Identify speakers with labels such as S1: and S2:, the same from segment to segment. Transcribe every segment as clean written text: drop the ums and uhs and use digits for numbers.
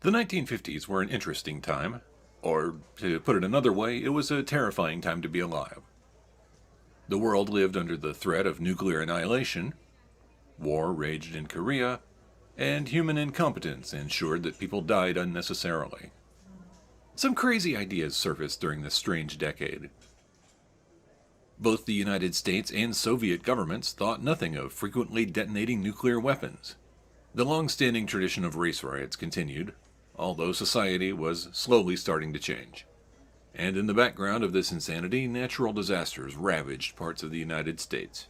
S1: The 1950s were an interesting time, or to put it another way, it was a terrifying time to be alive. The world lived under the threat of nuclear annihilation, war raged in Korea, and human incompetence ensured that people died unnecessarily. Some crazy ideas surfaced during this strange decade. Both the United States and Soviet governments thought nothing of frequently detonating nuclear weapons. The long-standing tradition of race riots continued, although society was slowly starting to change. And in the background of this insanity, natural disasters ravaged parts of the United States.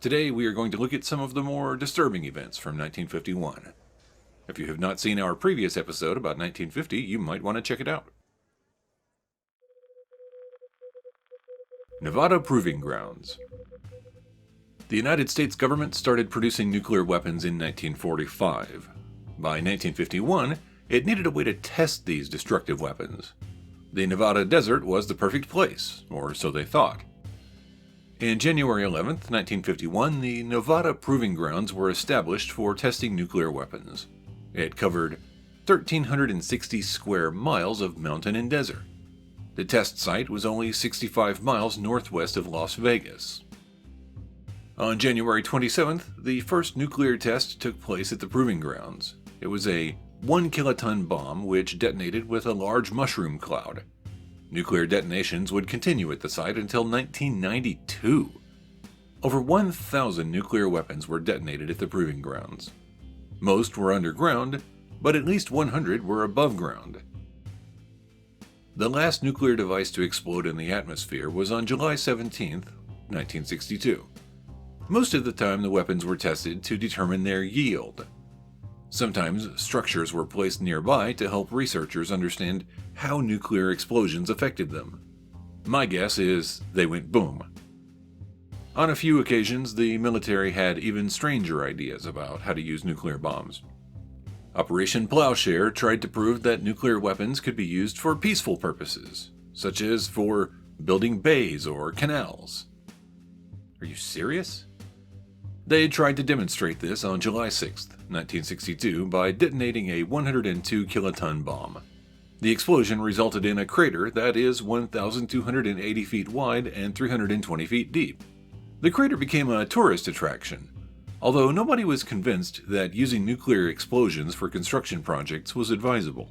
S1: Today we are going to look at some of the more disturbing events from 1951. If you have not seen our previous episode about 1950, you might want to check it out. Nevada Proving Grounds. The United States government started producing nuclear weapons in 1945. By 1951, it needed a way to test these destructive weapons. The Nevada desert was the perfect place, or so they thought. In January 11th, 1951, the Nevada Proving Grounds were established for testing nuclear weapons. It covered 1,360 square miles of mountain and desert. The test site was only 65 miles northwest of Las Vegas. On January 27th, the first nuclear test took place at the Proving Grounds. It was a 1-kiloton bomb which detonated with a large mushroom cloud. Nuclear detonations would continue at the site until 1992. Over 1,000 nuclear weapons were detonated at the Proving Grounds. Most were underground, but at least 100 were above ground. The last nuclear device to explode in the atmosphere was on July 17, 1962. Most of the time, the weapons were tested to determine their yield. Sometimes structures were placed nearby to help researchers understand how nuclear explosions affected them. My guess is they went boom. On a few occasions, the military had even stranger ideas about how to use nuclear bombs. Operation Plowshare tried to prove that nuclear weapons could be used for peaceful purposes, such as for building bays or canals. Are you serious? They tried to demonstrate this on July 6, 1962, by detonating a 102-kiloton bomb. The explosion resulted in a crater that is 1,280 feet wide and 320 feet deep. The crater became a tourist attraction, although nobody was convinced that using nuclear explosions for construction projects was advisable.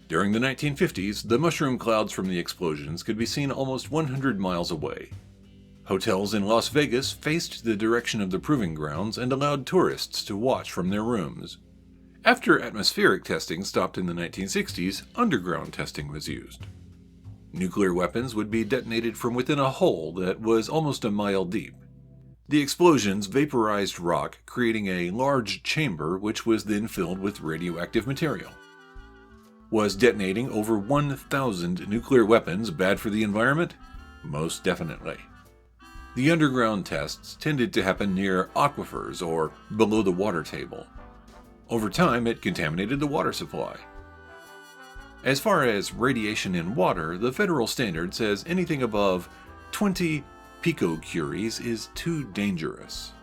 S1: During the 1950s, the mushroom clouds from the explosions could be seen almost 100 miles away. Hotels in Las Vegas faced the direction of the Proving Grounds and allowed tourists to watch from their rooms. After atmospheric testing stopped in the 1960s, underground testing was used. Nuclear weapons would be detonated from within a hole that was almost a mile deep. The explosions vaporized rock, creating a large chamber which was then filled with radioactive material. Was detonating over 1,000 nuclear weapons bad for the environment? Most definitely. The underground tests tended to happen near aquifers or below the water table. Over time, it contaminated the water supply. As far as radiation in water, the federal standard says anything above 20 picocuries is too dangerous.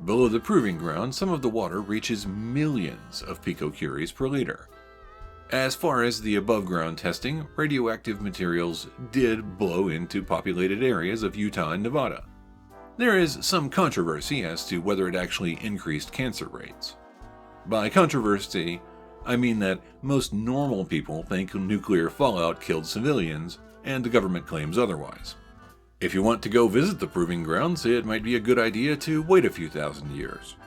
S1: Below the Proving Ground, some of the water reaches millions of picocuries per liter. As far as the above-ground testing, radioactive materials did blow into populated areas of Utah and Nevada. There is some controversy as to whether it actually increased cancer rates. By controversy, I mean that most normal people think nuclear fallout killed civilians, and the government claims otherwise. If you want to go visit the Proving Grounds, it might be a good idea to wait a few thousand years.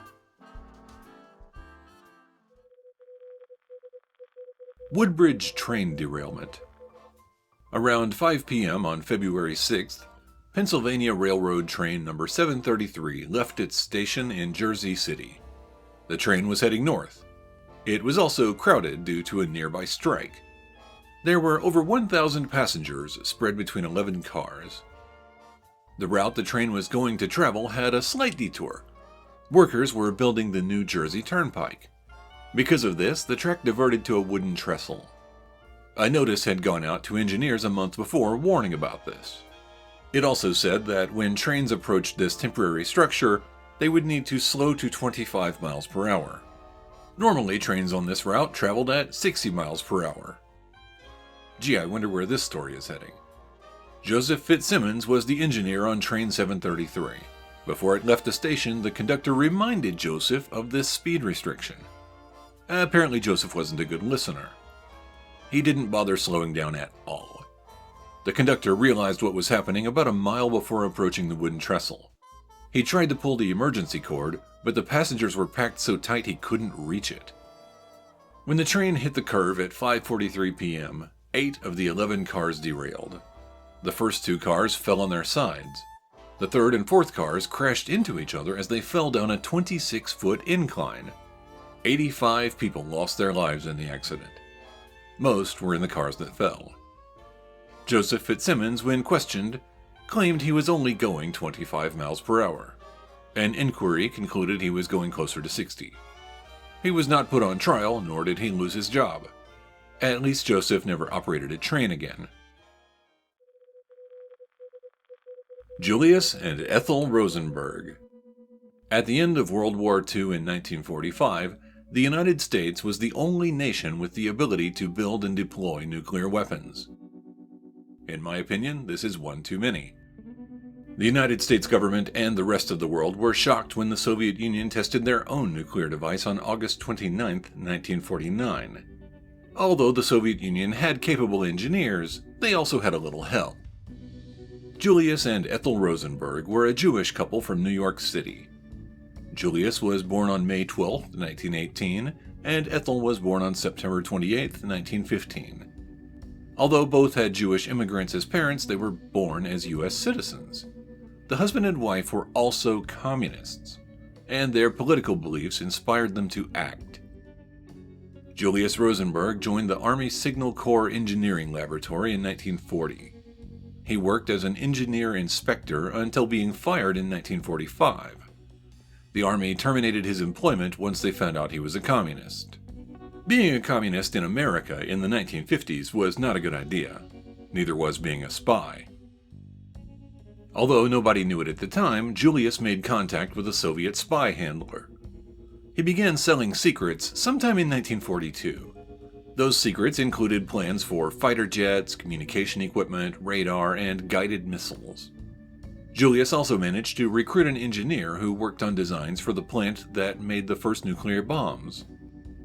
S1: Woodbridge Train Derailment. Around 5 p.m. on February 6th, Pennsylvania Railroad train number 733 left its station in Jersey City. The train was heading north. It was also crowded due to a nearby strike. There were over 1,000 passengers spread between 11 cars. The route the train was going to travel had a slight detour. Workers were building the New Jersey Turnpike. Because of this, the track diverted to a wooden trestle. A notice had gone out to engineers a month before warning about this. It also said that when trains approached this temporary structure, they would need to slow to 25 miles per hour. Normally, trains on this route traveled at 60 miles per hour. Gee, I wonder where this story is heading. Joseph Fitzsimmons was the engineer on Train 733. Before it left the station, the conductor reminded Joseph of this speed restriction. Apparently, Joseph wasn't a good listener. He didn't bother slowing down at all. The conductor realized what was happening about a mile before approaching the wooden trestle. He tried to pull the emergency cord, but the passengers were packed so tight he couldn't reach it. When the train hit the curve at 5:43 p.m., 8 of the 11 cars derailed. The first 2 cars fell on their sides. The third and fourth cars crashed into each other as they fell down a 26-foot incline. 85 people lost their lives in the accident. Most were in the cars that fell. Joseph Fitzsimmons, when questioned, claimed he was only going 25 miles per hour. An inquiry concluded he was going closer to 60. He was not put on trial, nor did he lose his job. At least Joseph never operated a train again. Julius and Ethel Rosenberg. At the end of World War II in 1945, the United States was the only nation with the ability to build and deploy nuclear weapons. In my opinion, this is one too many. The United States government and the rest of the world were shocked when the Soviet Union tested their own nuclear device on August 29, 1949. Although the Soviet Union had capable engineers, they also had a little help. Julius and Ethel Rosenberg were a Jewish couple from New York City. Julius was born on May 12, 1918, and Ethel was born on September 28, 1915. Although both had Jewish immigrants as parents, they were born as U.S. citizens. The husband and wife were also communists, and their political beliefs inspired them to act. Julius Rosenberg joined the Army Signal Corps Engineering Laboratory in 1940. He worked as an engineer inspector until being fired in 1945. The Army terminated his employment once they found out he was a communist. Being a communist in America in the 1950s was not a good idea. Neither was being a spy. Although nobody knew it at the time, Julius made contact with a Soviet spy handler. He began selling secrets sometime in 1942. Those secrets included plans for fighter jets, communication equipment, radar, and guided missiles. Julius also managed to recruit an engineer who worked on designs for the plant that made the first nuclear bombs.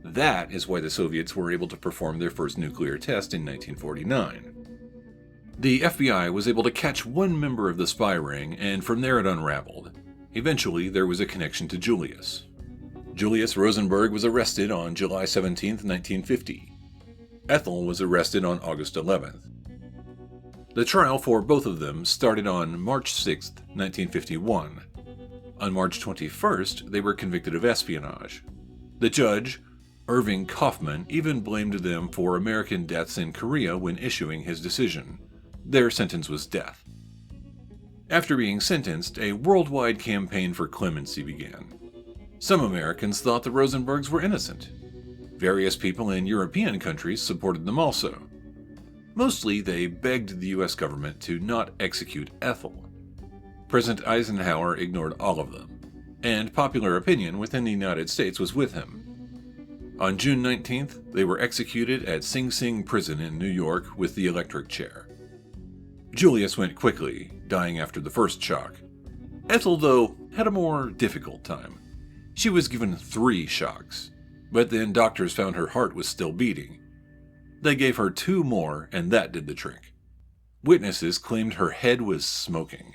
S1: That is why the Soviets were able to perform their first nuclear test in 1949. The FBI was able to catch one member of the spy ring, and from there it unraveled. Eventually, there was a connection to Julius. Julius Rosenberg was arrested on July 17, 1950. Ethel was arrested on August 11th. The trial for both of them started on March 6, 1951. On March 21st, they were convicted of espionage. The judge, Irving Kaufman, even blamed them for American deaths in Korea when issuing his decision. Their sentence was death. After being sentenced, a worldwide campaign for clemency began. Some Americans thought the Rosenbergs were innocent. Various people in European countries supported them also. Mostly, they begged the U.S. government to not execute Ethel. President Eisenhower ignored all of them, and popular opinion within the United States was with him. On June 19th, they were executed at Sing Sing Prison in New York with the electric chair. Julius went quickly, dying after the first shock. Ethel, though, had a more difficult time. She was given 3 shocks, but then doctors found her heart was still beating. They gave her 2 more, and that did the trick. Witnesses claimed her head was smoking.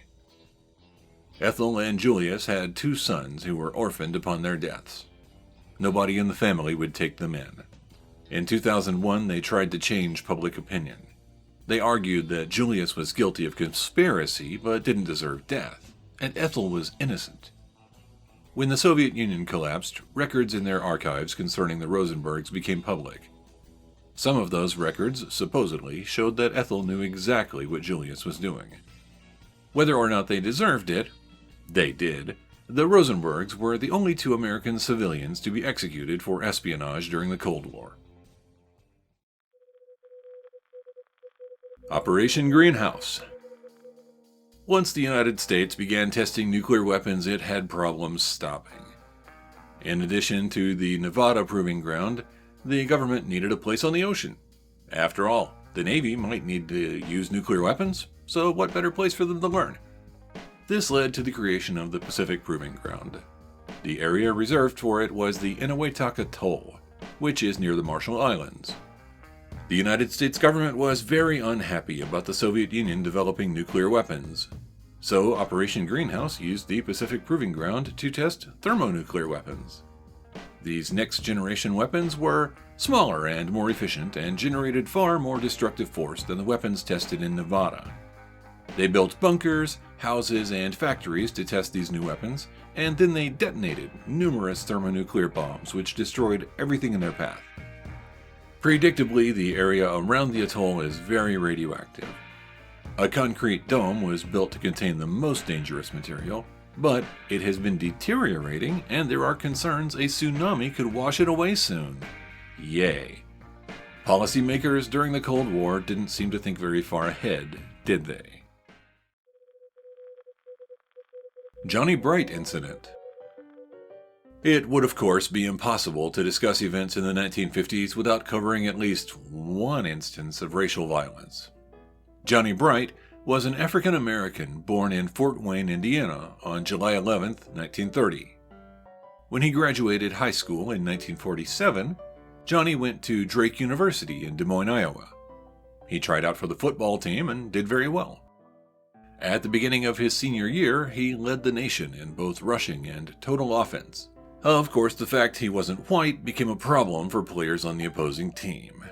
S1: Ethel and Julius had 2 sons who were orphaned upon their deaths. Nobody in the family would take them in. In 2001, they tried to change public opinion. They argued that Julius was guilty of conspiracy but didn't deserve death, and Ethel was innocent. When the Soviet Union collapsed, records in their archives concerning the Rosenbergs became public. Some of those records, supposedly, showed that Ethel knew exactly what Julius was doing. Whether or not they deserved it, they did. The Rosenbergs were the only 2 American civilians to be executed for espionage during the Cold War. Operation Greenhouse. Once the United States began testing nuclear weapons, it had problems stopping. In addition to the Nevada proving ground, the government needed a place on the ocean. After all, the Navy might need to use nuclear weapons, so what better place for them to learn? This led to the creation of the Pacific Proving Ground. The area reserved for it was the Eniwetok Atoll, which is near the Marshall Islands. The United States government was very unhappy about the Soviet Union developing nuclear weapons, so Operation Greenhouse used the Pacific Proving Ground to test thermonuclear weapons. These next-generation weapons were smaller and more efficient and generated far more destructive force than the weapons tested in Nevada. They built bunkers, houses, and factories to test these new weapons, and then they detonated numerous thermonuclear bombs which destroyed everything in their path. Predictably, the area around the atoll is very radioactive. A concrete dome was built to contain the most dangerous material, but it has been deteriorating and there are concerns a tsunami could wash it away soon. Yay. Policymakers during the Cold War didn't seem to think very far ahead, did they? Johnny Bright Incident. It would of course be impossible to discuss events in the 1950s without covering at least one instance of racial violence. Johnny Bright was an African American born in Fort Wayne, Indiana on July 11, 1930. When he graduated high school in 1947, Johnny went to Drake University in Des Moines, Iowa. He tried out for the football team and did very well. At the beginning of his senior year, he led the nation in both rushing and total offense. Of course, the fact he wasn't white became a problem for players on the opposing team.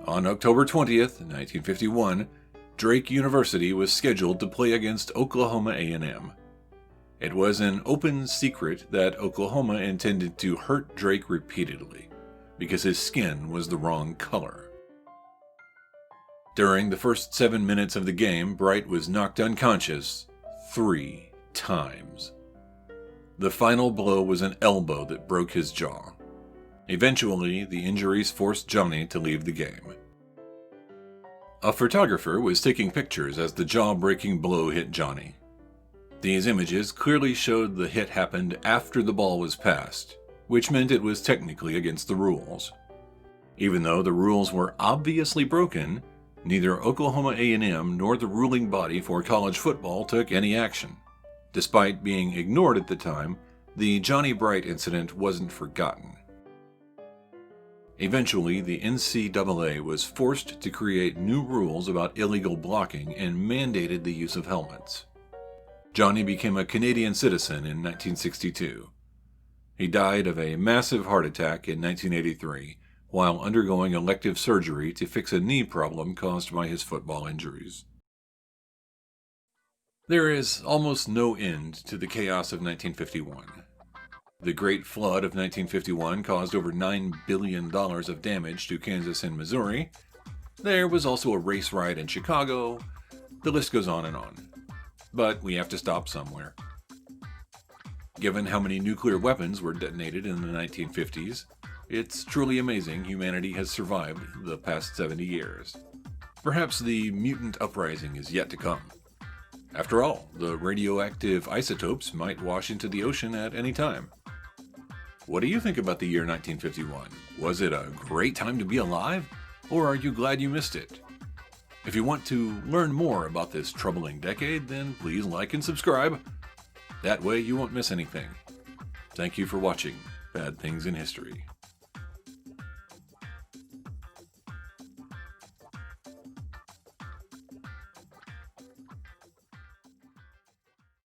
S1: On October 20th, 1951, Drake University was scheduled to play against Oklahoma A&M. It was an open secret that Oklahoma intended to hurt Drake repeatedly because his skin was the wrong color. During the first 7 minutes of the game, Bright was knocked unconscious 3 times. The final blow was an elbow that broke his jaw. Eventually, the injuries forced Johnny to leave the game. A photographer was taking pictures as the jaw-breaking blow hit Johnny. These images clearly showed the hit happened after the ball was passed, which meant it was technically against the rules. Even though the rules were obviously broken, neither Oklahoma A&M nor the ruling body for college football took any action. Despite being ignored at the time, the Johnny Bright incident wasn't forgotten. Eventually, the NCAA was forced to create new rules about illegal blocking and mandated the use of helmets. Johnny became a Canadian citizen in 1962. He died of a massive heart attack in 1983 while undergoing elective surgery to fix a knee problem caused by his football injuries. There is almost no end to the chaos of 1951. The Great Flood of 1951 caused over $9 billion of damage to Kansas and Missouri. There was also a race riot in Chicago. The list goes on and on. But we have to stop somewhere. Given how many nuclear weapons were detonated in the 1950s, it's truly amazing humanity has survived the past 70 years. Perhaps the mutant uprising is yet to come. After all, the radioactive isotopes might wash into the ocean at any time. What do you think about the year 1951? Was it a great time to be alive, or are you glad you missed it? If you want to learn more about this troubling decade, then please like and subscribe. That way you won't miss anything. Thank you for watching Bad Things in History.